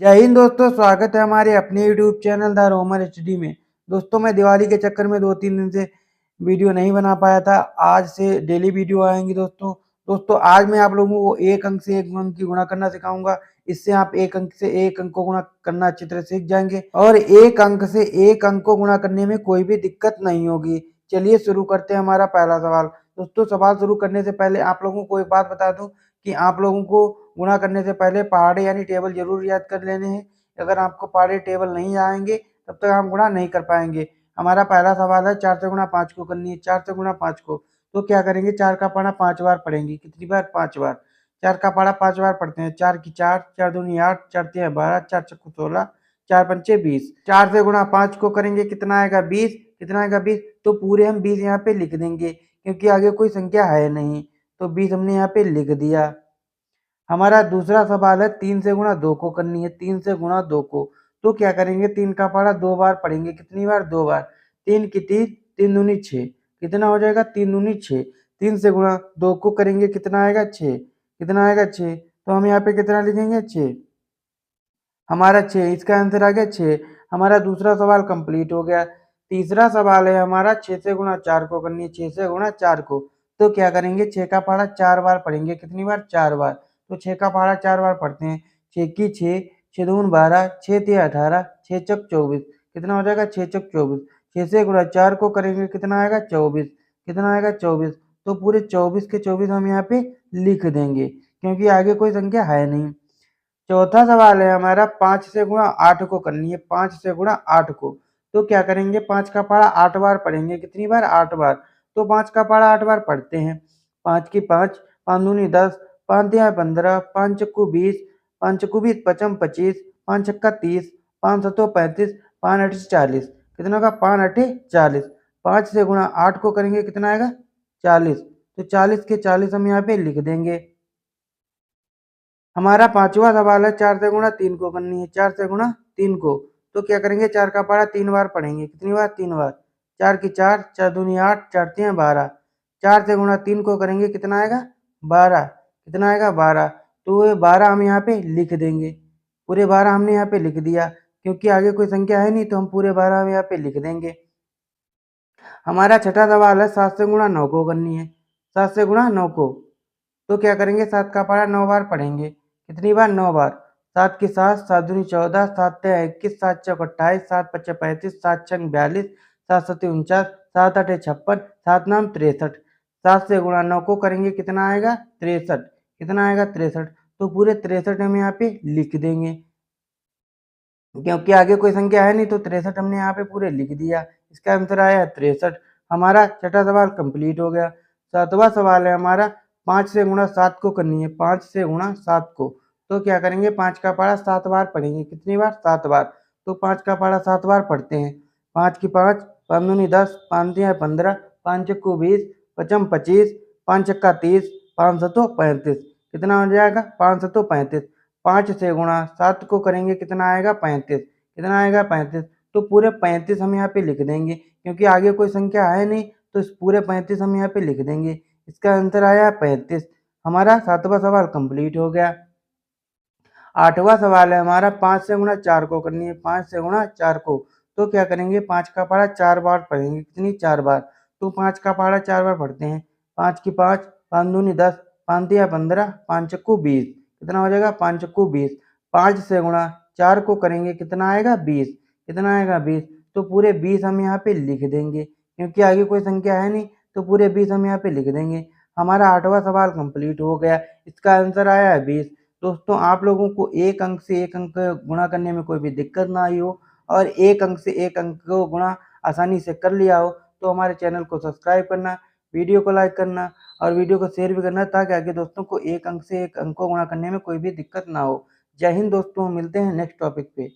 जय हिंद दोस्तों, स्वागत है हमारे अपने यूट्यूब चैनल द रोमर एचडी में। दोस्तों मैं दिवाली के चक्कर में 2-3 दिन से वीडियो नहीं बना पाया था। आज से डेली वीडियो आएंगी दोस्तों आज मैं आप लोगों को एक अंक से एक अंक की गुणा करना सिखाऊंगा। इससे आप एक अंक से एक अंक को गुणा करना अच्छी तरह सीख जाएंगे और एक अंक से एक अंक को गुणा करने में कोई भी दिक्कत नहीं होगी। चलिए शुरू करते हैं हमारा पहला सवाल। दोस्तों सवाल शुरू करने से पहले आप लोगों को एक बात बता दूं कि आप लोगों को गुणा करने से पहले पहाड़े यानी टेबल जरूर याद कर लेने हैं। अगर आपको पहाड़े टेबल नहीं आएंगे तब तक आप गुणा नहीं कर पाएंगे। हमारा पहला सवाल है 4 से गुणा 5 को करनी है। 4 से गुणा 5 को तो क्या करेंगे, 4 का पहाड़ा 5 बार पढ़ेंगे। कितनी बार? 5 बार। 4 का पहाड़ा 5 बार पढ़ते हैं। 4 की 4, 4 दूनी 8, 4 तिया 12, 4 चक्कू 16, 4 पंचे 20। 4 से गुणा 5 को करेंगे, कितना आएगा? 20। कितना आएगा? 20। तो पूरे हम 20 यहाँ पे लिख देंगे क्योंकि आगे कोई संख्या है नहीं, तो 20 हमने यहाँ पे लिख दिया। हमारा दूसरा सवाल है 3 से गुणा 2 को करनी है। 3 से गुणा 2 को तो क्या करेंगे, 3 का पहाड़ा 2 बार पढ़ेंगे। कितनी बार? 2 बार। 3 की 3, 3 दूनी 6। कितना हो जाएगा? 3 दूनी 6। 3 से गुणा 2 को करेंगे, कितना आएगा? 6। कितना आएगा? 6। तो हम यहाँ पे कितना लिखेंगे? 6। हमारा 6, इसका आंसर आ गया 6। हमारा दूसरा सवाल कंप्लीट हो गया। तीसरा सवाल है हमारा 6 से गुणा 4 को करनी है। 6 से गुणा 4 को तो क्या करेंगे, 6 का पहाड़ा 4 बार पढ़ेंगे। कितनी बार? 4 बार। तो 6 का पहाड़ा 4 बार पढ़ते हैं। 6 की 6, 6 दून 12, 6 तिया 18, 6 चक 24। कितना हो जाएगा? 6 चक 24। 6 से गुणा 4 को करेंगे, कितना आएगा? 24। कितना आएगा? 24। तो पूरे 24 के 24 हम यहाँ पे लिख देंगे क्योंकि आगे कोई संख्या है नहीं। चौथा सवाल है हमारा 5 से गुणा 8 को करनी है। 5 से गुणा 8 को तो क्या करेंगे, 5 का पहाड़ा 8 बार पढ़ेंगे। कितनी बार? 8 बार। तो 5 का पहाड़ा 8 बार पढ़ते हैं। 5 की 5, 5 दूनी 10, 5 तिया 15, 5 चक्कू 20, 5 चक्कू 20 पचम 25, 5 छक्का 30, 5 सत्तो 35, 5 अठे 40। कितना होगा? 5 अठे 40। 5 से गुणा 8 को करेंगे, कितना आएगा? 40। तो 40 के 40 हम यहाँ पे लिख देंगे। हमारा पांचवा सवाल है 4 से गुणा 3 को करनी है। 4 से गुणा 3 को तो क्या करेंगे, 4 का पहाड़ा 3 बार पढ़ेंगे। कितनी बार? 3 बार। 4 की 4, 4 दूनी 8, 4 तिया 12। 4 से गुणा 3 को करेंगे, कितना आएगा? 12। कितना आएगा? 12। तो ये 12 हम यहाँ पे लिख देंगे। पूरे 12 हमने यहाँ पे लिख दिया क्योंकि आगे कोई संख्या है नहीं, तो हम पूरे 12 हम यहाँ पे लिख देंगे। हमारा छठा सवाल है 7 से गुणा 9 को करनी है। 7 से गुणा 9 को तो क्या करेंगे, 7 का पहाड़ा 9 बार पढ़ेंगे। कितनी बार? 9 बार। 7 की 7, 7 दूनी 14, 7 तिया 21, 7 चौक 28, 7 पच्चे 35, 7 छंग 42, 7 सत्ती 49, 7 अठे 56, 7 नाम 63। 7 से गुणा 9 को करेंगे, कितना आएगा? 63। कितना आएगा? 63। तो पूरे 63 हम यहाँ पे लिख देंगे क्योंकि आगे कोई संख्या है नहीं, तो 63 हमने यहाँ पे पूरे लिख दिया। इसका आंसर आया 63। हमारा छठा सवाल कंप्लीट हो गया। सातवां सवाल है हमारा 5 से गुणा 7 को करनी है। 5 से गुणा 7 को तो क्या करेंगे, 5 का पहाड़ा 7 बार पढ़ेंगे। कितनी बार? 7 बार। तो 5 का पहाड़ा 7 बार पढ़ते हैं। 5 की 5, 5 दूनी 10, 5 तिया 15, 5 चक्कू 20, पचम 25, 5 छक्का 30, 5 सत्तो 35। कितना हो जाएगा? 5 सत्तो 35। 5 से गुणा 7 को करेंगे, कितना आएगा? 35। कितना आएगा? 35। तो पूरे 35 हम यहाँ पे लिख देंगे क्योंकि आगे कोई संख्या है नहीं, तो इस पूरे 35 हम यहाँ पे लिख देंगे। इसका आंसर आया 35। हमारा सातवां सवाल कंप्लीट हो गया। आठवां सवाल है हमारा 5 से गुणा 4 को करनी है। 5 से गुणा 4 को तो क्या करेंगे, 5 का पहाड़ा 4 बार पढ़ेंगे। कितनी? 4 बार। तो 5 का पहाड़ा 4 बार पढ़ते हैं। 5 की 5, 5 दूनी 10, 5 तिया 15, 5 चक्कू 20। कितना हो जाएगा? 5 चक्कू 20। 5 से गुणा 4 को करेंगे, कितना आएगा? 20। कितना आएगा? 20। तो पूरे 20 हम यहाँ पे लिख देंगे क्योंकि आगे कोई संख्या है नहीं, तो पूरे 20 हम यहाँ पे लिख देंगे। हमारा आठवां सवाल कंप्लीट हो गया। इसका आंसर आया है 20। दोस्तों आप लोगों को एक अंक से एक अंक गुणा करने में कोई भी दिक्कत ना आई हो और एक अंक से एक अंक को गुणा आसानी से कर लिया हो, तो हमारे चैनल को सब्सक्राइब करना, वीडियो को लाइक करना और वीडियो को शेयर भी करना, ताकि आगे दोस्तों को एक अंक से एक अंक को गुणा करने में कोई भी दिक्कत ना हो। जय हिंद दोस्तों, मिलते हैं नेक्स्ट टॉपिक पे।